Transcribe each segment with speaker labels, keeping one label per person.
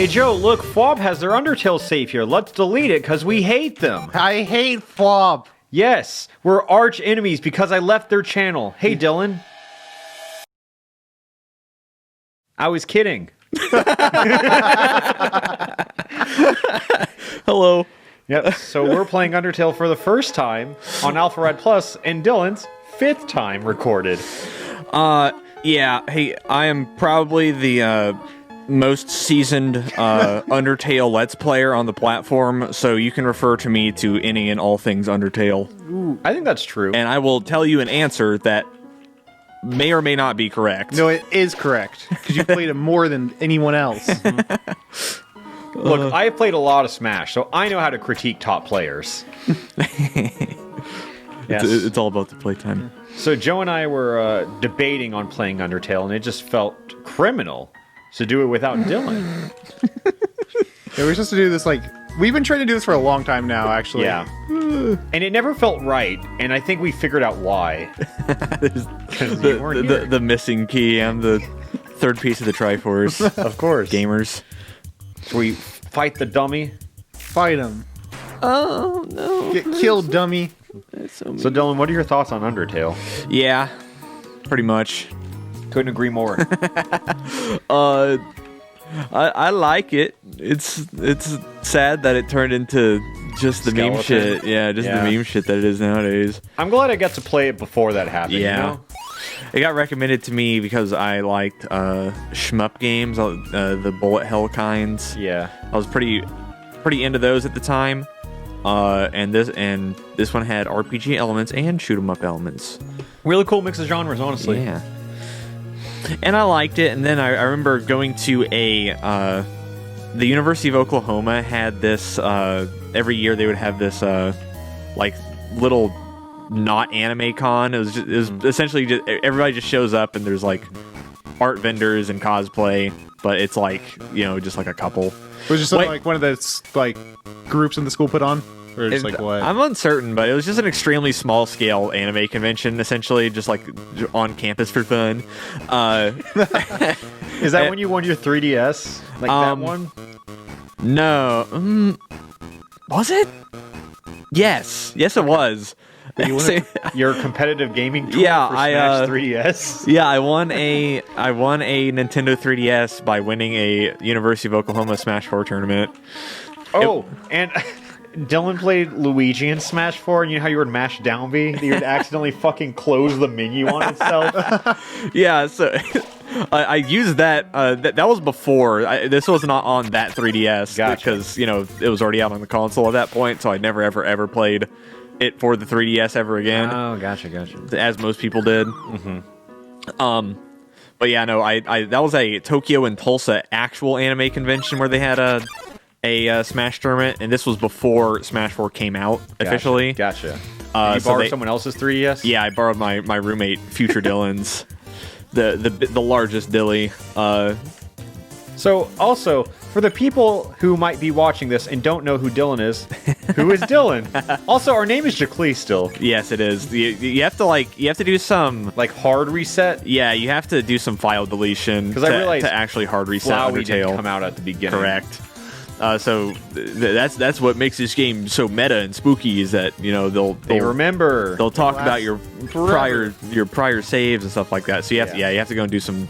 Speaker 1: Hey Joe, look, Fob has their Undertale save here. Let's delete it because we hate them.
Speaker 2: I hate Fob.
Speaker 1: Yes, we're arch enemies because I left their channel. Hey Dillon. I was kidding.
Speaker 3: Hello.
Speaker 1: Yep. So we're playing Undertale for the first time on Alpha Red Plus, and Dillon's 5th time recorded.
Speaker 3: Yeah. Hey, I am probably the most seasoned Undertale Let's Player on the platform, so you can refer to me to any and all things Undertale.
Speaker 1: Ooh, I think that's true.
Speaker 3: And I will tell you an answer that may or may not be correct.
Speaker 2: No, it is correct because you played it more than anyone else.
Speaker 1: Look, I've played a lot of Smash, so I know how to critique top players. Yes.
Speaker 3: It's all about the playtime.
Speaker 1: So Joe and I were debating on playing Undertale, and it just felt criminal to do it without Dillon.
Speaker 2: Yeah, we're supposed to do this we've been trying to do this for a long time now, actually.
Speaker 1: Yeah. And it never felt right, and I think we figured out why.
Speaker 3: The missing key. I'm the third piece of the Triforce.
Speaker 1: Of course.
Speaker 3: Gamers.
Speaker 1: So we fight the dummy.
Speaker 2: Fight him.
Speaker 3: Oh, no.
Speaker 2: Get killed, dummy.
Speaker 1: So Dillon, what are your thoughts on Undertale?
Speaker 3: Yeah, pretty much.
Speaker 1: Couldn't agree more.
Speaker 3: I like it. It's sad that it turned into just the meme shit. Yeah, the meme shit that it is nowadays.
Speaker 1: I'm glad I got to play it before that happened.
Speaker 3: Yeah.
Speaker 1: You know?
Speaker 3: It got recommended to me because I liked shmup games, the bullet hell kinds.
Speaker 1: Yeah.
Speaker 3: I was pretty into those at the time. And this one had RPG elements and shoot 'em up elements.
Speaker 1: Really cool mix of genres, honestly.
Speaker 3: Yeah. And I liked it, and then I remember going to the University of Oklahoma had this, every year they would have this, little not anime con. It was essentially just, everybody just shows up and there's art vendors and cosplay, but it's just a couple.
Speaker 2: It was just something one of those groups in the school put on? Or just what?
Speaker 3: I'm uncertain, but it was just an extremely small scale anime convention, essentially, just on campus for fun.
Speaker 1: Is that when you won your 3DS? That one?
Speaker 3: No. Was it? Yes, it was.
Speaker 1: You won your competitive gaming tour for Smash 3DS?
Speaker 3: Yeah, I won a Nintendo 3DS by winning a University of Oklahoma Smash 4 tournament.
Speaker 1: Oh, and Dillon played Luigi in Smash 4, and you know how you would mash down B? You would accidentally fucking close the menu on itself?
Speaker 3: Yeah, so I used that. That was before. This was not on that 3DS.
Speaker 1: Gotcha.
Speaker 3: Because, it was already out on the console at that point, so I never, ever played it for the 3DS ever again.
Speaker 1: Oh, gotcha.
Speaker 3: As most people did. Mm-hmm. But yeah, no, I that was a Tokyo and Tulsa actual anime convention where they had a Smash tournament, and this was before Smash 4 came out officially.
Speaker 1: Gotcha. Did you borrow someone else's 3DS?
Speaker 3: Yeah, I borrowed my roommate, future Dillon's, the largest dilly.
Speaker 1: So, also, for the people who might be watching this and don't know who Dillon is, who is Dillon? Also, our name is Jaclee still.
Speaker 3: Yes, it is. You have to do some
Speaker 1: hard reset.
Speaker 3: Yeah, you have to do some file deletion because I realized to actually hard reset
Speaker 1: Flowey
Speaker 3: Undertale.
Speaker 1: Didn't come out at the beginning.
Speaker 3: Correct. So that's what makes this game so meta and spooky is that they'll
Speaker 1: remember,
Speaker 3: they'll talk about your prior saves and stuff like that. So you have to go and do some.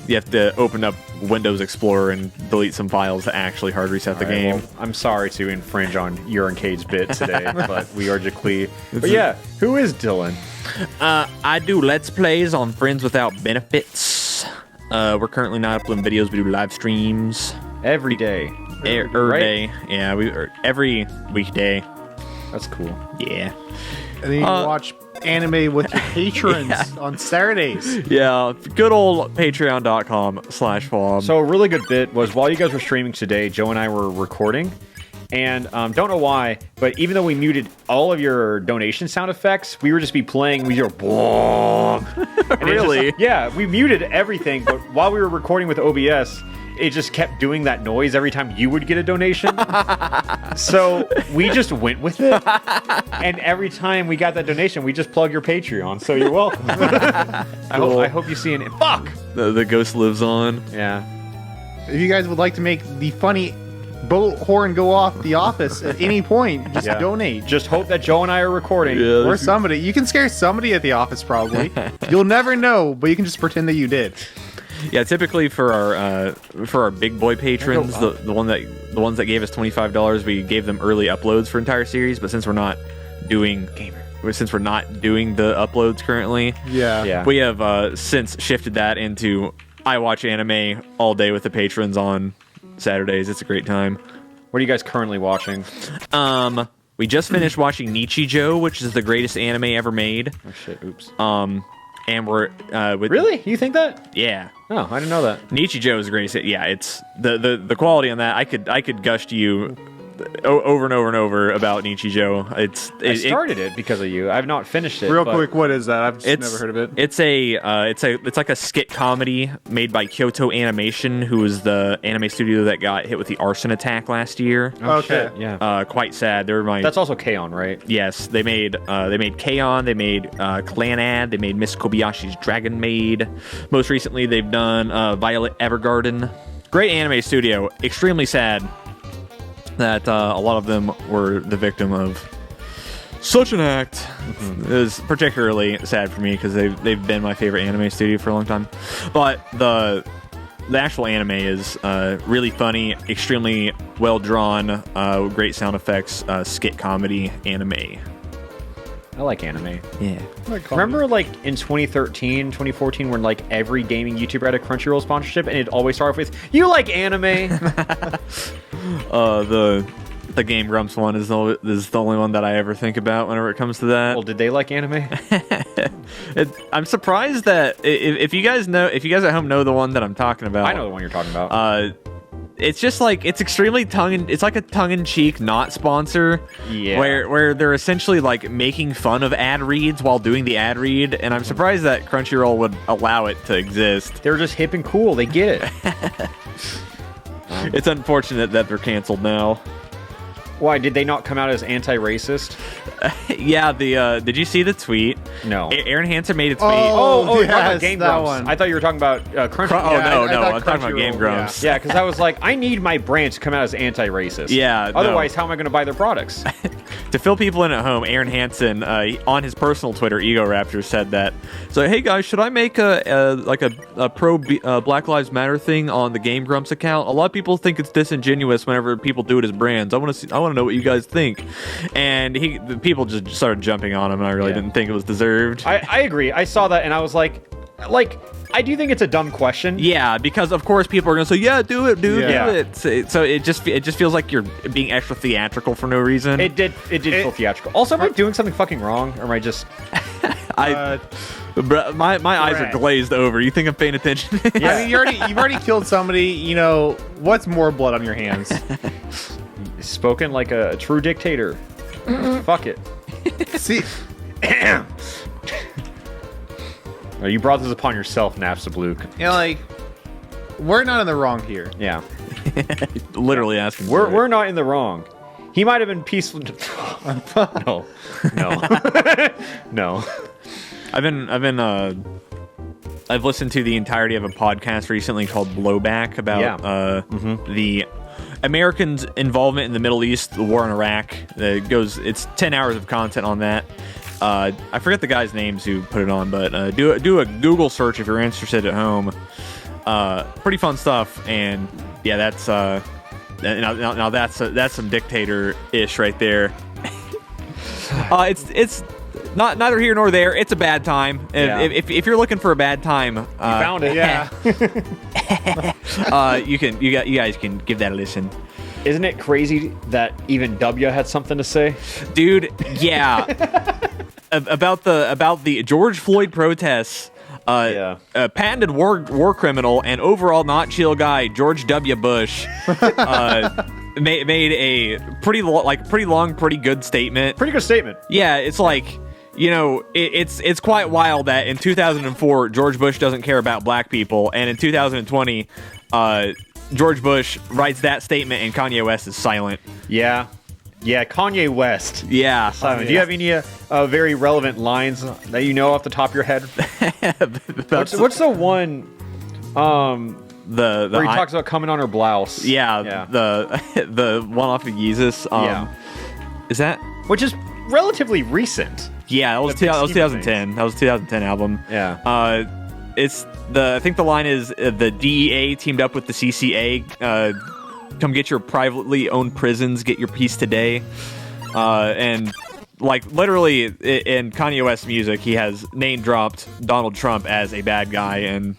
Speaker 3: You have to open up Windows Explorer and delete some files to actually hard reset the game.
Speaker 1: Well, I'm sorry to infringe on your and Cade's bit today, but we are Jaclee. But yeah, who is Dillon?
Speaker 3: I do Let's Plays on Friends Without Benefits. We're currently not uploading videos. We do live streams
Speaker 1: every day.
Speaker 3: Every day. Yeah, every weekday.
Speaker 1: That's cool.
Speaker 3: Yeah.
Speaker 2: And then you can watch anime with your patrons on Saturdays.
Speaker 3: Yeah, good old patreon.com/fob.
Speaker 1: So a really good bit was while you guys were streaming today, Joe and I were recording, and don't know why, but even though we muted all of your donation sound effects, we would just be playing with your
Speaker 3: Really?
Speaker 1: We muted everything, but while we were recording with OBS, it just kept doing that noise every time you would get a donation. So we just went with it. And every time we got that donation, we just plug your Patreon. So you're welcome. I hope you see an... Fuck!
Speaker 3: The ghost lives on.
Speaker 1: Yeah.
Speaker 2: if you guys would like to make the funny boat horn go off The Office at any point, just donate.
Speaker 1: Just hope that Joe and I are recording.
Speaker 2: Or somebody. You can scare somebody at The Office, probably. You'll never know, but you can just pretend that you did.
Speaker 3: Yeah, typically for our big boy patrons, the ones that gave us $25, we gave them early uploads for entire series. But since we're not doing the uploads currently, we have since shifted that into I watch anime all day with the patrons on Saturdays. It's a great time.
Speaker 1: What are you guys currently watching?
Speaker 3: We just finished watching Nichijou, which is the greatest anime ever made.
Speaker 1: Oh shit! Oops.
Speaker 3: And we're with
Speaker 1: Really? You think that?
Speaker 3: Yeah.
Speaker 1: Oh, I didn't know that.
Speaker 3: Nichijou is the greatest. Yeah, it's the quality on that. I could gush to you over and over and over about Nichijou.
Speaker 1: I started it because of you. I've not finished it.
Speaker 2: Real quick, what is that? I've just never heard of it.
Speaker 3: It's like a skit comedy made by Kyoto Animation, who was the anime studio that got hit with the arson attack last year.
Speaker 1: Oh, okay. Shit, yeah.
Speaker 3: Quite sad.
Speaker 1: That's also K-On!, right?
Speaker 3: Yes, they made K-On!, they made Clanad, they made Miss Kobayashi's Dragon Maid. Most recently, they've done Violet Evergarden. Great anime studio. Extremely sad that a lot of them were the victim of such an act. Mm-hmm. It was particularly sad for me because they've been my favorite anime studio for a long time. But the actual anime is really funny, extremely well drawn, great sound effects, skit comedy anime.
Speaker 1: I like anime.
Speaker 3: Yeah.
Speaker 1: Remember, like, in 2013, 2014, when, like, every gaming YouTuber had a Crunchyroll sponsorship, and it always started off with, "You like anime?"
Speaker 3: The Game Grumps one is the only one that I ever think about whenever it comes to that.
Speaker 1: Well, did they like anime?
Speaker 3: I'm surprised that if you guys at home know the one that I'm talking about.
Speaker 1: I know the one you're talking about.
Speaker 3: It's just like it's extremely it's like a tongue-in-cheek not sponsor.
Speaker 1: Yeah.
Speaker 3: Where they're essentially like making fun of ad reads while doing the ad read, and I'm surprised that Crunchyroll would allow it to exist.
Speaker 1: They're just hip and cool. They get it.
Speaker 3: It's unfortunate that they're canceled now.
Speaker 1: Why did they not come out as anti-racist?
Speaker 3: Yeah, did you see the tweet?
Speaker 1: No.
Speaker 3: Aaron Hansen made a tweet.
Speaker 1: Oh, you're talking
Speaker 2: yes,
Speaker 1: about Game
Speaker 2: that
Speaker 1: Grumps.
Speaker 2: one.
Speaker 1: I thought you were talking about Crunchyroll.
Speaker 3: No,
Speaker 2: I
Speaker 3: I'm talking about Game
Speaker 2: Crunchyroll,
Speaker 3: Grumps.
Speaker 1: Yeah, because I was like, I need my brand to come out as anti-racist.
Speaker 3: Yeah.
Speaker 1: Otherwise, how am I going to buy their products?
Speaker 3: To fill people in at home, Aaron Hansen on his personal Twitter, Ego Raptor, said that. So, hey guys, should I make a pro Black Lives Matter thing on the Game Grumps account? A lot of people think it's disingenuous whenever people do it as brands. I want to know what you guys think. And the people just started jumping on him, and I really didn't think it was deserved.
Speaker 1: I agree. I saw that, and I was like, I do think it's a dumb question.
Speaker 3: Yeah, because of course people are gonna say, "Yeah, do it, dude,
Speaker 1: Yeah.
Speaker 3: do it." So it just feels like you're being extra theatrical for no reason.
Speaker 1: It did feel theatrical. Also, am I doing something fucking wrong, or am I just?
Speaker 3: My eyes are glazed over. You think I'm paying attention?
Speaker 2: Yeah. I mean, you've already killed somebody. You know, what's more blood on your hands?
Speaker 1: Spoken like a true dictator. Fuck it.
Speaker 2: See,
Speaker 1: Oh, you brought this upon yourself, Napstabluke.
Speaker 2: you know, like, we're not in the wrong here.
Speaker 1: Yeah,
Speaker 3: Literally asking.
Speaker 1: we're not in the wrong. He might have been peaceful. No, no.
Speaker 3: I've listened to the entirety of a podcast recently called Blowback about the Americans' involvement in the Middle East, the war in Iraq. It's 10 hours of content on that. I forget the guys' names who put it on, but do a Google search if you're interested at home. Pretty fun stuff, and yeah, that's now that's some dictator-ish right there. It's not neither here nor there. It's a bad time.
Speaker 1: Yeah.
Speaker 3: If you're looking for a bad time, you
Speaker 1: Found it.
Speaker 2: Yeah.
Speaker 3: you guys can give that a listen.
Speaker 1: Isn't it crazy that even W had something to say?
Speaker 3: Dude, yeah. about the George Floyd protests, patented war criminal and overall not chill guy George W. Bush made a pretty long, pretty good statement.
Speaker 1: Pretty good statement.
Speaker 3: Yeah, it's like, you know, it's quite wild that in 2004 George Bush doesn't care about black people, and in 2020 George Bush writes that statement and Kanye West is silent.
Speaker 1: Yeah, Kanye West.
Speaker 3: Yeah.
Speaker 1: Do you have any very relevant lines that you know off the top of your head? What's the one Where he talks about coming on her blouse.
Speaker 3: Yeah. The one off of Yeezus. Is that?
Speaker 1: Which is relatively recent.
Speaker 3: Yeah, that was 2010. That was a 2010 album.
Speaker 1: Yeah.
Speaker 3: I think the line is the DEA teamed up with the CCA. Come get your privately owned prisons. Get your peace today. And like literally in Kanye West's music, he has name dropped Donald Trump as a bad guy, and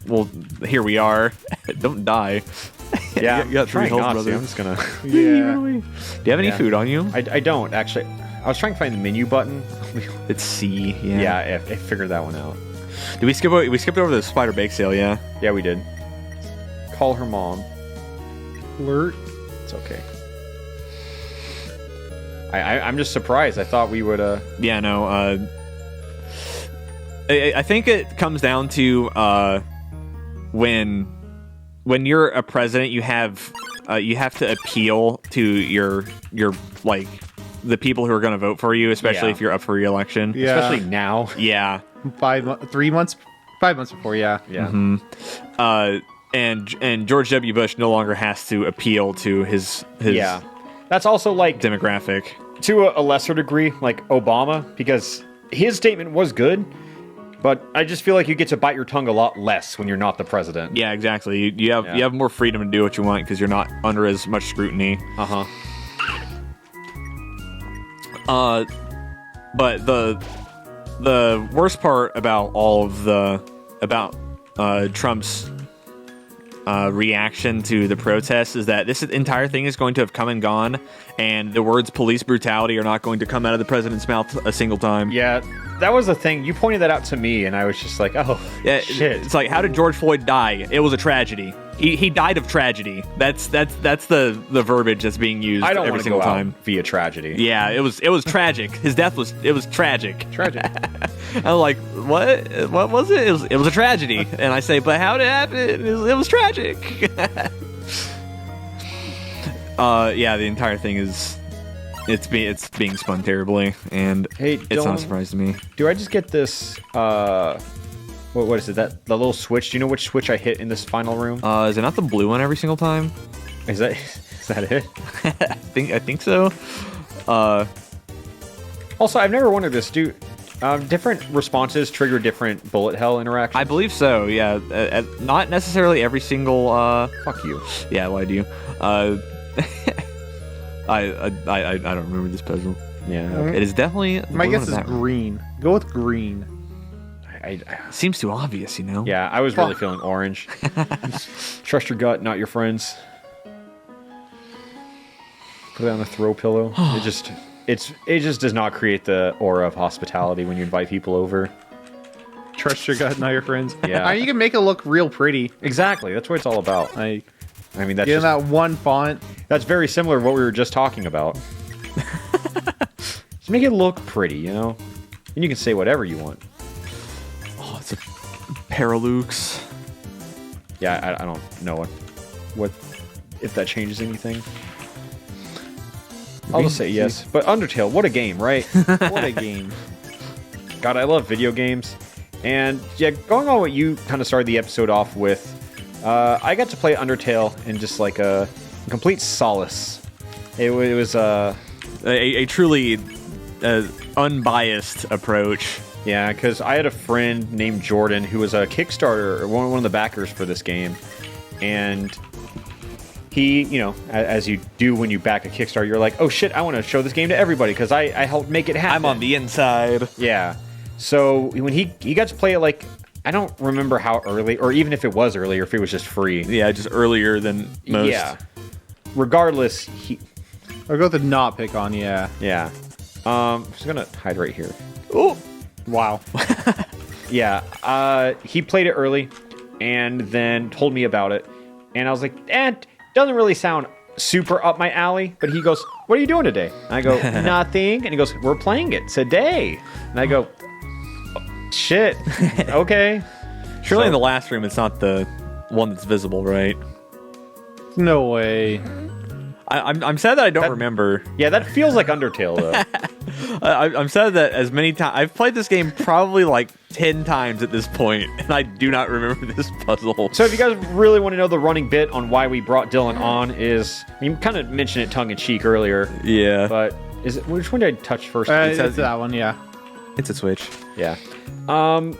Speaker 3: well, here we are. Don't die.
Speaker 1: Yeah,
Speaker 3: you got 3 health, brother.
Speaker 1: I'm just gonna.
Speaker 2: Yeah.
Speaker 3: Do you have any food on you?
Speaker 1: I don't actually. I was trying to find the menu button.
Speaker 3: It's C. Yeah.
Speaker 1: Yeah, I figured that one out.
Speaker 3: Did we skip? We skipped over the spider bake sale. Yeah.
Speaker 1: Yeah, we did. Call her mom.
Speaker 2: Flirt.
Speaker 1: It's okay. I'm just surprised. I thought we would.
Speaker 3: Yeah. No. I think it comes down to when you're a president, you have to appeal to your like the people who are going to vote for you, especially if you're up for re-election.
Speaker 2: Yeah.
Speaker 1: Especially now.
Speaker 3: Yeah.
Speaker 2: 3 months. 5 months before. Yeah.
Speaker 1: Yeah.
Speaker 3: Mm-hmm. And George W. Bush no longer has to appeal to his
Speaker 1: Yeah. That's also like
Speaker 3: demographic.
Speaker 1: To a lesser degree, like Obama, because his statement was good, but I just feel like you get to bite your tongue a lot less when you're not the president.
Speaker 3: Yeah, exactly. You have more freedom to do what you want because you're not under as much scrutiny.
Speaker 1: Uh-huh.
Speaker 3: But the worst part about all of Trump's reaction to the protests is that this entire thing is going to have come and gone, and the words police brutality are not going to come out of the president's mouth a single time.
Speaker 1: Yeah, that was the thing. You pointed that out to me, and I was just like, oh,
Speaker 3: yeah,
Speaker 1: shit.
Speaker 3: It's like, how did George Floyd die? It was a tragedy. He died of tragedy. That's the verbiage that's being used
Speaker 1: I don't
Speaker 3: every
Speaker 1: want to
Speaker 3: single
Speaker 1: go
Speaker 3: time.
Speaker 1: out via tragedy.
Speaker 3: Yeah, it was tragic. His death was tragic.
Speaker 1: Tragic.
Speaker 3: I'm like, what? What was it? It was a tragedy. And I say, but how did it happen? It was tragic. Yeah, the entire thing is it's being spun terribly, and
Speaker 1: Hey,
Speaker 3: it's
Speaker 1: Dillon,
Speaker 3: not a surprise to me.
Speaker 1: Do I just get this? What is it? The little switch. Do you know which switch I hit in this final room?
Speaker 3: Is it not the blue one every single time?
Speaker 1: Is that it?
Speaker 3: I think so.
Speaker 1: Also, I've never wondered this. Do different responses trigger different bullet hell interactions?
Speaker 3: I believe so. Yeah, not necessarily every single.
Speaker 1: Fuck you.
Speaker 3: Yeah, why do you? I don't remember this puzzle.
Speaker 1: Yeah.
Speaker 3: It is definitely.
Speaker 2: My
Speaker 3: blue
Speaker 2: guess
Speaker 3: on
Speaker 2: is
Speaker 3: that one.
Speaker 2: green. Go with green.
Speaker 3: Seems too obvious, you know.
Speaker 1: Yeah, I was really feeling orange. Trust your gut, not your friends. Put it on the throw pillow. It just does not create the aura of hospitality when you invite people over.
Speaker 2: Trust your gut, not your friends.
Speaker 1: Yeah.
Speaker 2: You can make it look real pretty.
Speaker 1: Exactly. That's what it's all about.
Speaker 2: Like,
Speaker 1: I mean, that's
Speaker 2: get
Speaker 1: just,
Speaker 2: that one font.
Speaker 1: that's very similar to what we were just talking about. Just make it look pretty, you know? And you can say whatever you want.
Speaker 3: Oh, it's a Paralux.
Speaker 1: Yeah, I don't know what if that changes anything. I'll just say yes. But Undertale, what a game, right?
Speaker 2: What a game.
Speaker 1: God, I love video games. And yeah, going on what you kind of started the episode off with, I got to play Undertale in just like a complete solace. It was
Speaker 3: a truly unbiased approach.
Speaker 1: Yeah, because I had a friend named Jordan who was a Kickstarter, one of the backers for this game. And he, you know, as you do when you back a Kickstarter, you're like, oh shit, I want to show this game to everybody because I helped make it happen.
Speaker 3: I'm on the inside.
Speaker 1: Yeah. So when he got to play it, like, I don't remember how early, or even if it was early, or if it was just free.
Speaker 3: Yeah, just earlier than most.
Speaker 1: Yeah. Regardless,
Speaker 2: I'll go with the not pick on, yeah.
Speaker 1: Yeah. I'm just gonna hide right here.
Speaker 2: Oh, wow.
Speaker 1: Yeah. He played it early, and then told me about it, and I was like, doesn't really sound super up my alley. But he goes, what are you doing today? And I go, nothing. And he goes, we're playing it today. And I go, shit. Okay.
Speaker 3: Surely in the last room, it's not the one that's visible, right?
Speaker 2: No way.
Speaker 3: I'm sad that I don't remember.
Speaker 1: Yeah, that feels like Undertale, though.
Speaker 3: I'm sad that as many times I've played this game probably like 10 times at this point, and I do not remember this puzzle.
Speaker 1: So if you guys really want to know the running bit on why we brought Dillon on is, you kind of mentioned it tongue-in-cheek earlier.
Speaker 3: Yeah.
Speaker 1: But which one did I touch first?
Speaker 2: It's that one, yeah.
Speaker 3: It's a Switch.
Speaker 1: Yeah.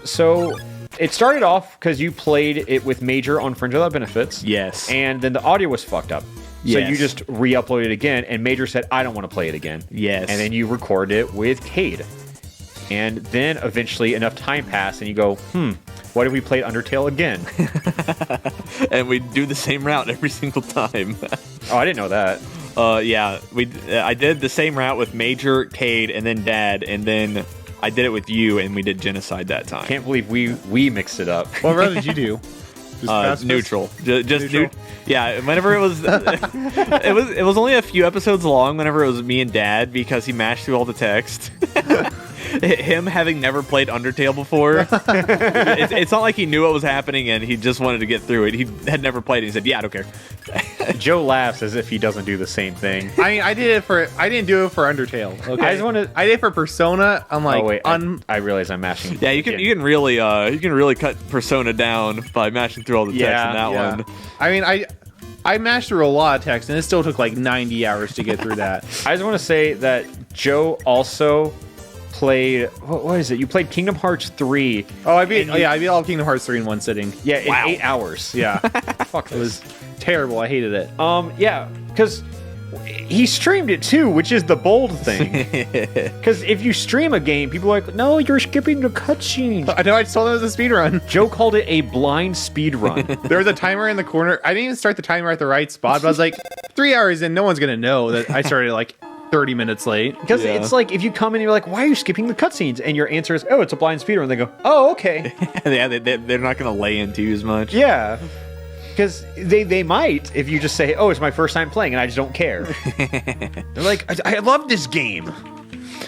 Speaker 1: So it started off because you played it with Major on Fringe Without Benefits.
Speaker 3: Yes.
Speaker 1: And then the audio was fucked up. So
Speaker 3: Yes.
Speaker 1: you just re-uploaded it again, and Major said, I don't want to play it again.
Speaker 3: Yes.
Speaker 1: And then you recorded it with Cade. And then eventually enough time passed, and you go, what if we played Undertale again?
Speaker 3: And we do the same route every single time.
Speaker 1: Oh, I didn't know that.
Speaker 3: Yeah, I did the same route with Major, Cade, and then Dad, and then I did it with you, and we did Genocide that time.
Speaker 1: Can't believe we mixed it up.
Speaker 2: What route did you do? Just pacifist?
Speaker 3: Neutral. Just
Speaker 2: Neutral?
Speaker 3: yeah. Whenever it was, it was only a few episodes long. Whenever it was me and Dad, because he mashed through all the text. Him having never played Undertale before, it's not like he knew what was happening and he just wanted to get through it. He had never played it. He said, "Yeah, I don't care."
Speaker 1: Joe laughs as if he doesn't do the same thing.
Speaker 2: I mean, I didn't do it for Undertale. Okay,
Speaker 1: I just wanna-
Speaker 2: I did it for Persona. I'm like,
Speaker 1: Oh wait, I realize I'm mashing.
Speaker 3: Yeah, you can really cut Persona down by mashing through all the text in that one.
Speaker 2: I mean, I mashed through a lot of text, and it still took like 90 hours to get through that.
Speaker 1: I just want to say that Joe also played. What is it? You played Kingdom Hearts 3.
Speaker 2: Oh, I beat all of Kingdom Hearts 3 in one sitting.
Speaker 1: Yeah, in 8 hours.
Speaker 2: Yeah,
Speaker 1: Fuck
Speaker 2: it
Speaker 1: this.
Speaker 2: was terrible. I hated it.
Speaker 1: Yeah, because he streamed it too, which is the bold thing. Because if you stream a game, people are like, no, you're skipping the cutscenes.
Speaker 2: I know. I just told him it was a speed run.
Speaker 1: Joe called it a blind speed run.
Speaker 2: There was a timer in the corner. I didn't even start the timer at the right spot, but I was like, 3 hours in, no one's gonna know that I started like 30 minutes late.
Speaker 1: Because
Speaker 3: Yeah.
Speaker 1: it's like, if you come in and you're like, why are you skipping the cutscenes? And your answer is, oh, it's a blind speed run. They go, oh, okay.
Speaker 3: Yeah, they're not going to lay into you as much.
Speaker 1: Yeah. Because they might if you just say, oh, it's my first time playing and I just don't care. They're like, I love this game.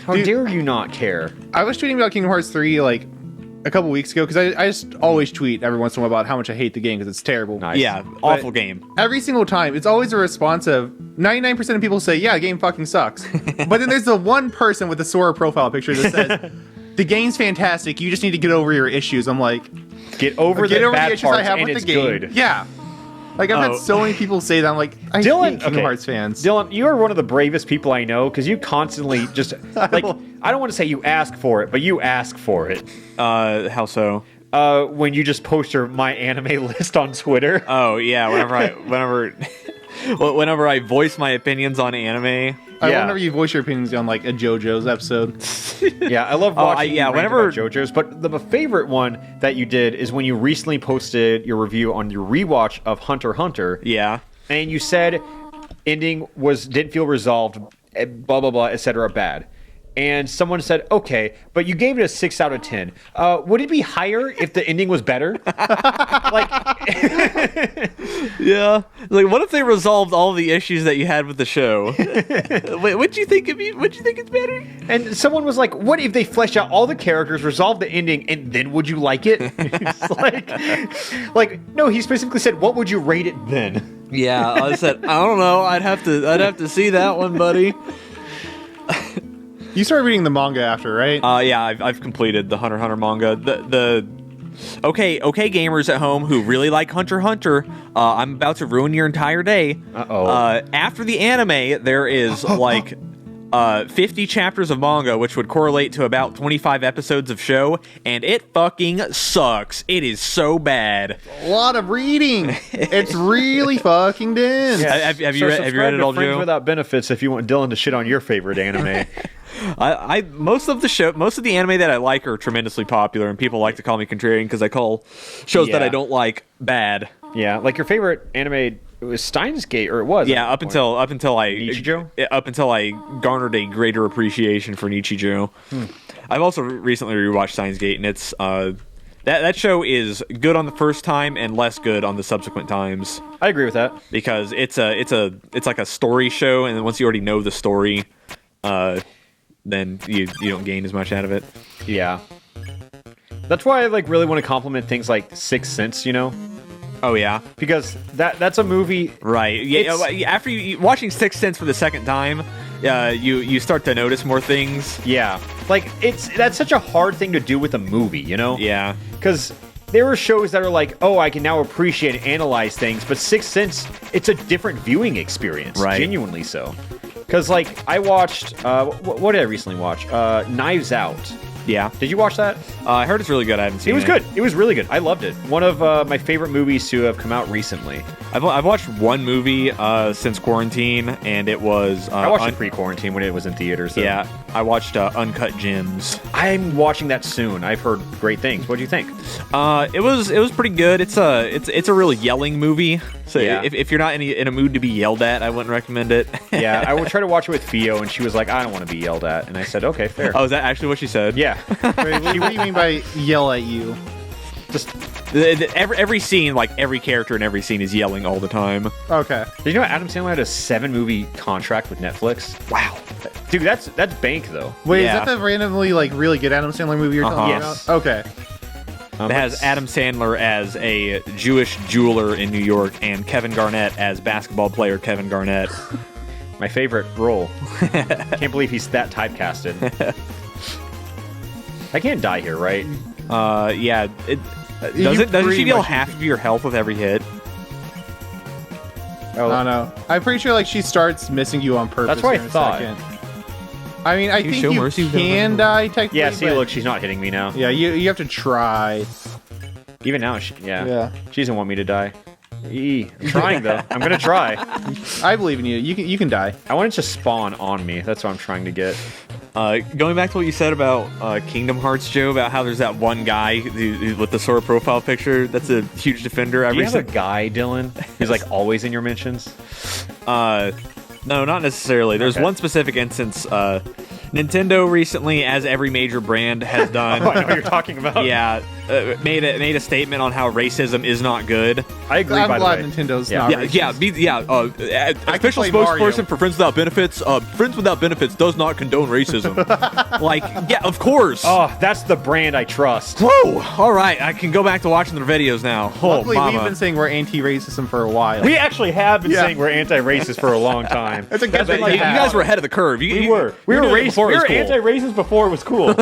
Speaker 1: How
Speaker 2: Dude.
Speaker 1: dare you not care?
Speaker 2: I was tweeting about Kingdom Hearts 3 like a couple weeks ago because I just always tweet every once in a while about how much I hate the game because it's terrible.
Speaker 1: Nice.
Speaker 3: Yeah, awful game.
Speaker 2: Every single time, it's always a response of 99% of people say, yeah, the game fucking sucks. But then there's the one person with the Sora profile picture that says, the game's fantastic, you just need to get over your issues. I'm like,
Speaker 1: Get over the bad
Speaker 2: issues I
Speaker 1: parts
Speaker 2: have
Speaker 1: and
Speaker 2: with
Speaker 1: it's
Speaker 2: the game.
Speaker 1: good.
Speaker 2: Yeah. Like, I've had so many people say that. I'm like, I hate Kingdom Hearts fans.
Speaker 1: Dylan, you are one of the bravest people I know because you constantly just, like, I don't want to say you ask for it, but you ask for it.
Speaker 3: How so?
Speaker 1: When you just post your My Anime list on Twitter.
Speaker 3: Oh yeah, whenever I voice my opinions on anime.
Speaker 2: Whenever you voice your opinions on like a JoJo's episode.
Speaker 1: Yeah, I love watching you rant
Speaker 3: whenever
Speaker 1: about JoJo's, but the favorite one that you did is when you recently posted your review on your rewatch of Hunter x Hunter.
Speaker 3: Yeah.
Speaker 1: And you said ending didn't feel resolved, blah blah blah, etc. bad. And someone said, okay, but you gave it a 6 out of 10. Would it be higher if the ending was better? Like,
Speaker 3: Yeah. Like, what if they resolved all the issues that you had with the show? Wait, what do you think? Would you think it's better?
Speaker 1: and someone was like, what if they flesh out all the characters, resolve the ending, and then would you like it? It's like, no, he specifically said, what would you rate it then?
Speaker 3: Yeah, I said, I don't know. I'd have to see that one, buddy.
Speaker 2: You started reading the manga after, right?
Speaker 3: Yeah, I've completed the Hunter x Hunter manga. The okay gamers at home who really like Hunter x Hunter, I'm about to ruin your entire day.
Speaker 1: Uh-oh.
Speaker 3: After the anime, there is like 50 chapters of manga, which would correlate to about 25 episodes of show, and it fucking sucks. It is so bad.
Speaker 2: A lot of reading. It's really fucking dense.
Speaker 3: Have you read it all,
Speaker 1: Friends
Speaker 3: Joe?
Speaker 1: Without Benefits if you want Dylan to shit on your favorite anime.
Speaker 3: Most of the anime that I like are tremendously popular, and people like to call me contrarian because I call shows that
Speaker 1: Yeah.
Speaker 3: I don't like bad.
Speaker 1: Yeah, like your favorite anime was Steins Gate, or it was.
Speaker 3: Yeah, up until I
Speaker 1: Nichijou?
Speaker 3: up until I garnered a greater appreciation for Nichijou. I've also recently rewatched Steins Gate, and it's that show is good on the first time and less good on the subsequent times
Speaker 1: I agree with that.
Speaker 3: because it's like a story show, and then once you already know the story, then you don't gain as much out of it.
Speaker 1: Yeah. That's why I like really want to compliment things like Sixth Sense, you know?
Speaker 3: Oh yeah,
Speaker 1: Because that's a movie.
Speaker 3: right. Yeah,
Speaker 1: It's-
Speaker 3: after watching Sixth Sense for the second time, you start to notice more things.
Speaker 1: Yeah, like that's such a hard thing to do with a movie, you know?
Speaker 3: Yeah.
Speaker 1: Because there are shows that are like, oh, I can now appreciate and analyze things, but Sixth Sense, it's a different viewing experience,
Speaker 3: right?
Speaker 1: Genuinely so. Because like I watched, what did I recently watch? Knives Out.
Speaker 3: Yeah.
Speaker 1: Did you watch that?
Speaker 3: I heard it's really good. I haven't seen it.
Speaker 1: It was good. It was really good. I loved it. One of my favorite movies to have come out recently.
Speaker 3: I've watched one movie since quarantine, and it was...
Speaker 1: I watched it pre-quarantine when it was in theaters. So.
Speaker 3: Yeah, I watched Uncut Gems.
Speaker 1: I'm watching that soon. I've heard great things. What do you think?
Speaker 3: It was pretty good. It's a real yelling movie. So
Speaker 1: yeah.
Speaker 3: if you're not in a mood to be yelled at, I wouldn't recommend it.
Speaker 1: Yeah, I would try to watch it with Theo, and she was like, I don't want to be yelled at. And I said, okay, fair.
Speaker 3: Oh, is that actually what she said?
Speaker 1: Yeah.
Speaker 2: Wait, what do you mean by yell at you?
Speaker 1: Just
Speaker 3: every scene, like every character in every scene is yelling all the time.
Speaker 2: Okay.
Speaker 1: Did you know Adam Sandler had a 7-movie contract with Netflix? Wow. Dude, that's bank, though.
Speaker 2: Wait,
Speaker 3: Yeah.
Speaker 2: is that the randomly like really good Adam Sandler movie you're talking
Speaker 1: Yes.
Speaker 2: about? Okay.
Speaker 3: It has Adam Sandler as a Jewish jeweler in New York and Kevin Garnett as basketball player Kevin Garnett.
Speaker 1: My favorite role. Can't believe he's that typecasted. I can't die here, right?
Speaker 3: Yeah. Doesn't she deal half of your health with every hit?
Speaker 1: Oh,
Speaker 2: I don't know. I'm pretty sure like she starts missing you on purpose.
Speaker 1: That's what I
Speaker 2: here in a
Speaker 1: thought.
Speaker 2: second. I mean, I
Speaker 3: You
Speaker 2: think
Speaker 3: show
Speaker 2: you
Speaker 3: mercy,
Speaker 2: can die technically.
Speaker 1: yeah, see,
Speaker 2: but-
Speaker 1: look, she's not hitting me now.
Speaker 2: Yeah, you have to try.
Speaker 1: Even now,
Speaker 2: Yeah.
Speaker 1: she doesn't want me to die. I'm trying, though. I'm going to try.
Speaker 2: I believe in you. You can die.
Speaker 1: I want it to spawn on me. That's what I'm trying to get.
Speaker 3: Going back to what you said about Kingdom Hearts, Joe, about how there's that one guy with the Sora profile picture that's a huge defender.
Speaker 1: Do you have a guy, Dillon? He's like always in your mentions?
Speaker 3: No, not necessarily. There's
Speaker 1: Okay.
Speaker 3: one specific instance. Nintendo recently, as every major brand has done,
Speaker 1: Oh, I know what you're talking about.
Speaker 3: yeah, made a statement on how racism is not good.
Speaker 1: I agree,
Speaker 2: I'm
Speaker 1: by
Speaker 2: glad
Speaker 1: the way.
Speaker 2: Nintend's
Speaker 1: Yeah.
Speaker 2: not
Speaker 3: Yeah,
Speaker 2: racist.
Speaker 3: official
Speaker 2: play
Speaker 3: spokesperson
Speaker 2: Mario.
Speaker 3: for Friends Without Benefits. Friends Without Benefits does not condone racism. Like, yeah, of course.
Speaker 1: Oh, that's the brand I trust.
Speaker 3: Whoa! All right, I can go back to watching their videos now. Oh,
Speaker 2: Luckily,
Speaker 3: mama.
Speaker 2: we've been saying we're anti-racism for a while.
Speaker 1: We actually have been
Speaker 2: Yeah.
Speaker 1: saying we're anti-racist for a long time.
Speaker 2: That's a good thing.
Speaker 3: You guys were ahead of the curve.
Speaker 1: We were
Speaker 3: doing it before it was cool.
Speaker 1: anti-racist before it was cool.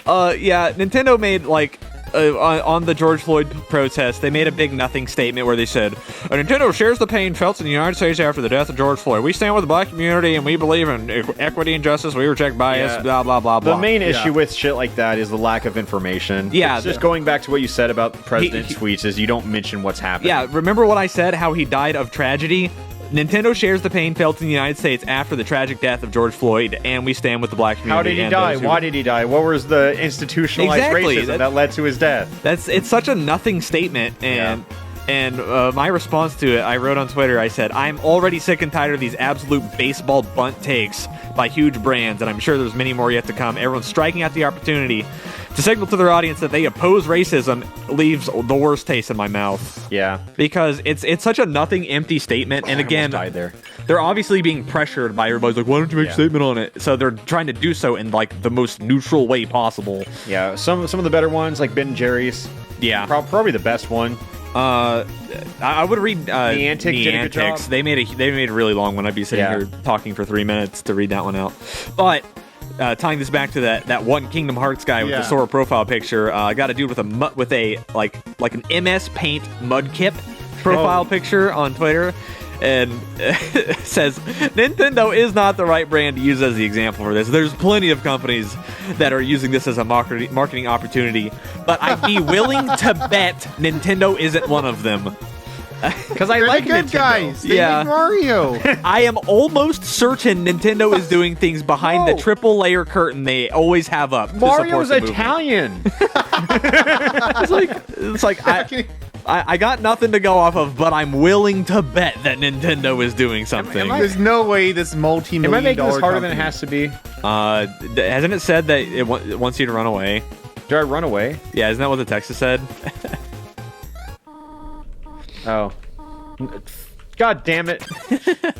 Speaker 3: Yeah, Nintendo made like on the George Floyd protest, they made a big nothing statement where they said, Nintendo shares the pain felt in the United States after the death of George Floyd. We stand with the black community and we believe in equity and justice. We reject bias,
Speaker 1: Yeah.
Speaker 3: blah, blah, blah, blah.
Speaker 1: The main
Speaker 2: Yeah.
Speaker 1: issue with shit like that is the lack of information.
Speaker 3: Yeah,
Speaker 1: It's just going back to what you said about the president's tweets is you don't mention what's happening.
Speaker 3: Yeah, remember what I said, how he died of tragedy? Nintendo shares the pain felt in the United States after the tragic death of George Floyd, and we stand with the black community.
Speaker 1: How did he
Speaker 3: and
Speaker 1: die?
Speaker 3: those who-
Speaker 1: Why did he die? What was the institutionalized
Speaker 3: Exactly.
Speaker 1: racism that led to his death?
Speaker 3: It's such a nothing statement, and my response to it, I wrote on Twitter, I said, I'm already sick and tired of these absolute baseball bunt takes by huge brands, and I'm sure there's many more yet to come. Everyone's striking out the opportunity to signal to their audience that they oppose racism leaves the worst taste in my mouth.
Speaker 1: Yeah.
Speaker 3: Because it's such a nothing, empty statement, and
Speaker 1: I
Speaker 3: again,
Speaker 1: almost died there.
Speaker 3: they're obviously being pressured by everybody's like, why don't you make a statement on it? So they're trying to do so in like the most neutral way possible.
Speaker 1: Yeah. Some of the better ones, like Ben and Jerry's.
Speaker 3: Yeah.
Speaker 1: Probably the best one.
Speaker 3: I would read
Speaker 1: Niantic did a good job.
Speaker 3: They made a really long one. I'd be sitting
Speaker 1: Yeah.
Speaker 3: here talking for 3 minutes to read that one out. But tying this back to that one Kingdom Hearts guy with the
Speaker 2: Yeah.
Speaker 3: Sora profile picture, I got a dude with a like an MS Paint Mudkip profile picture on Twitter. And it says, Nintendo is not the right brand to use as the example for this. There's plenty of companies that are using this as a marketing opportunity, but I'd be willing to bet Nintendo isn't one of them.
Speaker 1: Because I
Speaker 2: They're
Speaker 1: like
Speaker 2: the good
Speaker 1: Nintendo.
Speaker 2: guys. They
Speaker 3: Yeah.
Speaker 2: make Mario.
Speaker 3: I am almost certain Nintendo is doing things behind the
Speaker 1: No.
Speaker 3: triple layer curtain they always have up. to
Speaker 1: Mario's
Speaker 3: support the movement.
Speaker 1: Italian.
Speaker 3: It's like I got nothing to go off of, but I'm willing to bet that Nintendo is doing something.
Speaker 2: There's no way this
Speaker 1: Am
Speaker 2: multi-million
Speaker 1: I making this
Speaker 2: dollar
Speaker 1: harder than it
Speaker 2: company-
Speaker 1: has to be?
Speaker 3: Hasn't it said that it wants you to run away?
Speaker 1: Do I run away?
Speaker 3: Yeah, isn't that what the text has said?
Speaker 1: Oh. God damn it.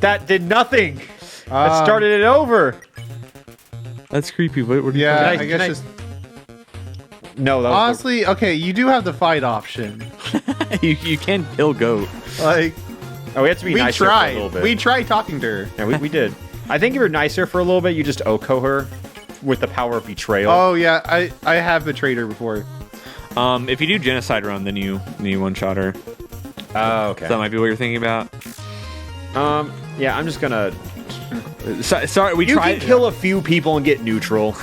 Speaker 1: That did nothing. That started it over.
Speaker 3: That's creepy. What do you
Speaker 2: Yeah,
Speaker 1: Can
Speaker 2: I
Speaker 1: I-
Speaker 2: guess
Speaker 1: can I-
Speaker 2: just
Speaker 1: No, that was
Speaker 2: honestly, okay, you do have the fight option.
Speaker 3: you can kill goat.
Speaker 2: Like,
Speaker 1: Oh, we have to be
Speaker 2: We
Speaker 1: nicer for a little
Speaker 2: tried.
Speaker 1: bit.
Speaker 2: We tried talking to her.
Speaker 1: Yeah, we did. I think if you're nicer for a little bit, you just Oko her with the power of betrayal.
Speaker 2: Oh yeah, I have betrayed her before.
Speaker 3: If you do genocide run, then you one-shot her.
Speaker 1: Oh, okay.
Speaker 3: So that might be what you're thinking about.
Speaker 1: Yeah, I'm just gonna.
Speaker 3: Sorry, we
Speaker 1: You
Speaker 3: tried.
Speaker 1: can kill a few people and get neutral.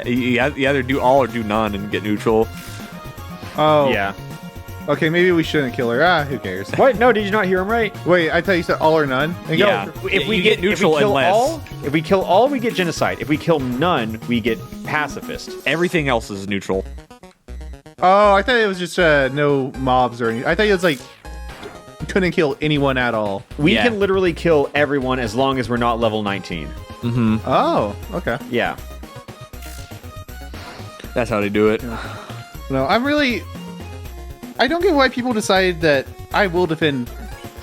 Speaker 3: you either do all or do none and get neutral.
Speaker 2: Oh
Speaker 1: Yeah.
Speaker 2: Okay, maybe we shouldn't kill her. Ah, who cares?
Speaker 1: What? No, did you not hear him right?
Speaker 2: Wait, I thought you said all or none. And go-
Speaker 3: Yeah.
Speaker 1: If we
Speaker 3: You
Speaker 1: get
Speaker 3: get neutral
Speaker 1: if we kill
Speaker 3: unless-
Speaker 1: all, if we kill all, we get genocide. If we kill none, we get pacifist.
Speaker 3: Everything else is neutral.
Speaker 2: Oh, I thought it was just no mobs or anything. I thought it was like couldn't kill anyone at all.
Speaker 1: We
Speaker 3: Yeah.
Speaker 1: can literally kill everyone as long as we're not level 19.
Speaker 2: Oh, okay.
Speaker 1: Yeah.
Speaker 3: That's how they do it.
Speaker 2: No, I don't get why people decide that I will defend,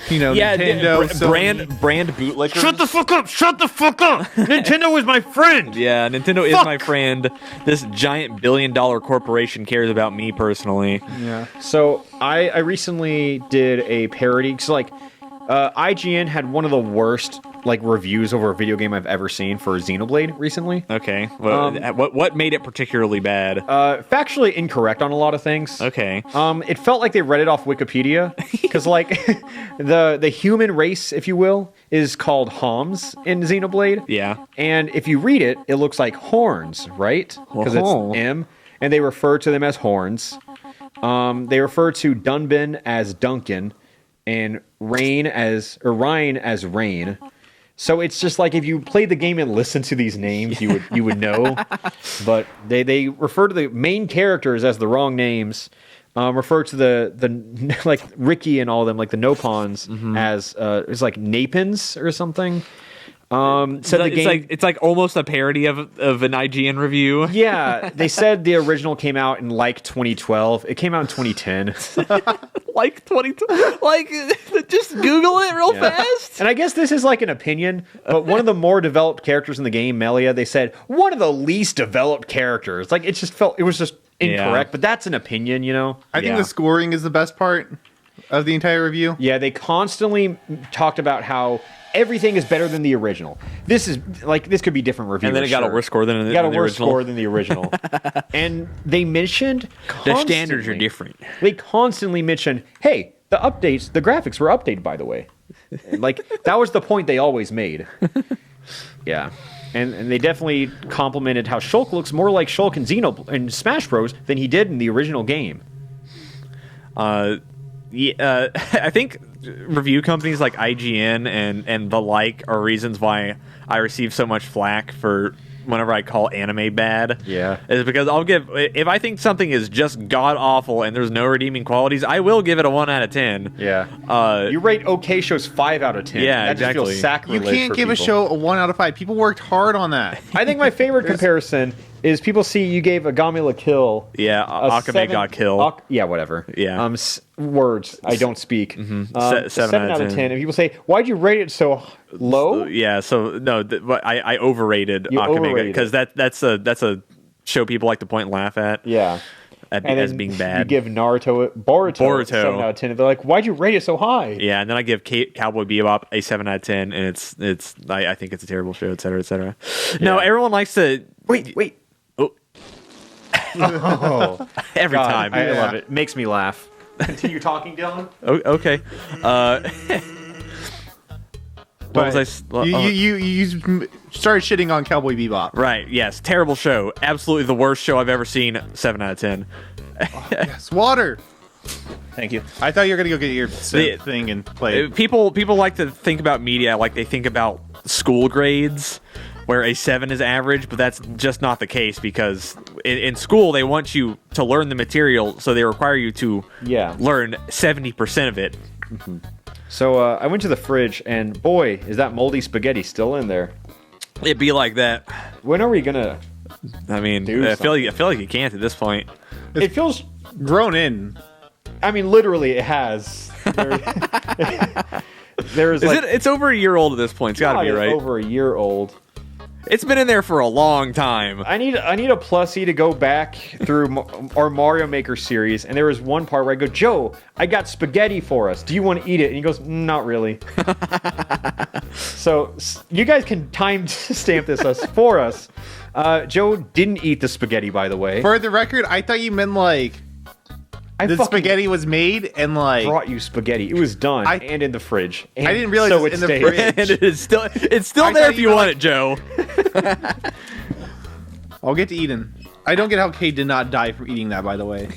Speaker 2: Nintendo, Sony.
Speaker 3: brand bootlickers.
Speaker 1: Shut the fuck up! Shut the fuck up! Nintendo is my friend.
Speaker 3: Yeah, Nintendo is
Speaker 1: Fuck.
Speaker 3: my friend. This giant billion-dollar corporation cares about me personally.
Speaker 2: Yeah.
Speaker 1: So I recently did a parody. So IGN had one of the worst reviews over a video game I've ever seen for Xenoblade recently.
Speaker 3: Okay, what made it particularly bad?
Speaker 1: Factually incorrect on a lot of things.
Speaker 3: Okay,
Speaker 1: It felt like they read it off Wikipedia because the human race, if you will, is called Homs in Xenoblade.
Speaker 3: yeah.
Speaker 1: And if you read it, it looks like horns, right? Because
Speaker 3: Oh.
Speaker 1: it's M, and they refer to them as horns. They refer to Dunban as Duncan, and Ryan as Rain. So it's just like if you played the game and listened to these names, you would know. But they refer to the main characters as the wrong names. Refer to the Ricky and all of them, like the Nopons, as it's like Napins or something. Said the game,
Speaker 3: it's like almost a parody of an IGN review.
Speaker 1: yeah, they said the original came out in 2012. It came out in 2010.
Speaker 3: Like 22. Like just Google it real fast.
Speaker 1: And I guess this is like an opinion, but one of the more developed characters in the game, Melia, they said one of the least developed characters. Like it was just incorrect, but that's an opinion,
Speaker 2: I think
Speaker 3: Yeah.
Speaker 2: the scoring is the best part of the entire review.
Speaker 1: Yeah, they constantly talked about how everything is better than the original. This could be different reviews.
Speaker 3: And then it got a worse score than
Speaker 1: It got a
Speaker 3: the
Speaker 1: worse
Speaker 3: original.
Speaker 1: score than the original. And they mentioned
Speaker 3: The standards are
Speaker 1: constantly-
Speaker 3: different.
Speaker 1: They constantly mentioned, hey, the graphics were updated, by the way. That was the point they always made. Yeah. And they definitely complimented how Shulk looks more like Shulk in Smash Bros. Than he did in the original game.
Speaker 3: Yeah, I think review companies like IGN and the like are reasons why I receive so much flack for whenever I call anime bad.
Speaker 1: Yeah.
Speaker 3: Is because if I think something is just god awful and there's no redeeming qualities, I will give it a 1 out of 10.
Speaker 1: Yeah. You rate OK shows 5 out of 10.
Speaker 3: Yeah,
Speaker 1: that
Speaker 3: exactly.
Speaker 1: just feels
Speaker 2: You
Speaker 1: sacrilege
Speaker 2: can't
Speaker 1: for
Speaker 2: give a
Speaker 1: people.
Speaker 2: show a 1 out of 5. People worked hard on that.
Speaker 1: I think my favorite comparison is people see you gave Agamila Kill.
Speaker 3: Yeah, Akame got killed.
Speaker 1: Yeah, whatever.
Speaker 3: Yeah.
Speaker 1: Words I don't speak.
Speaker 3: Seven
Speaker 1: out of 10. And people say, why'd you rate it so low?
Speaker 3: Yeah, so no, I overrated
Speaker 1: You
Speaker 3: Akame
Speaker 1: overrated
Speaker 3: because that's a show people like to point and laugh at.
Speaker 1: Yeah.
Speaker 3: As being bad.
Speaker 1: You give Boruto 7 out of 10. And they're like, why'd you rate it so high?
Speaker 3: Yeah, and then I give Cowboy Bebop a 7 out of 10, and I think it's a terrible show, et cetera, et cetera. No, everyone likes to
Speaker 1: Wait.
Speaker 3: Oh,
Speaker 1: Oh,
Speaker 3: every
Speaker 1: God,
Speaker 3: time.
Speaker 1: I love it. Makes me laugh. Continue talking, Dillon.
Speaker 3: Okay. What was I?
Speaker 2: You started shitting on Cowboy Bebop.
Speaker 3: Right. Yes. Terrible show. Absolutely the worst show I've ever seen. 7 out of 10.
Speaker 2: Yes, water.
Speaker 3: Thank you.
Speaker 2: I thought you were gonna go get your thing and play.
Speaker 3: People like to think about media like they think about school grades, where a 7 is average, but that's just not the case because in school they want you to learn the material, so they require you to learn 70% of it.
Speaker 1: Mm-hmm. So I went to the fridge, and boy, is that moldy spaghetti still in there.
Speaker 3: It'd be like that.
Speaker 1: When are we gonna?
Speaker 3: I mean,
Speaker 1: Do
Speaker 3: I feel like you can't at this point.
Speaker 1: It feels
Speaker 2: grown in.
Speaker 1: I mean, literally, it has. There's
Speaker 3: It's over a year old at this point. It's got to be right.
Speaker 1: Over a year old.
Speaker 3: It's been in there for a long time.
Speaker 1: I need a plushie to go back through our Mario Maker series, and there was one part where I go, Joe, I got spaghetti for us. Do you want to eat it? And he goes, not really. So you guys can time stamp this for us. Joe didn't eat the spaghetti, by the way.
Speaker 2: For the record, I thought you meant like the spaghetti was made and like
Speaker 1: brought you spaghetti. It was done and in the fridge. And
Speaker 2: I didn't realize
Speaker 1: so
Speaker 2: it was in the
Speaker 1: stayed.
Speaker 2: fridge.
Speaker 3: And it's still there if you want it, Joe.
Speaker 2: I'll get to Eden. I don't get how Kate did not die from eating that, by the way.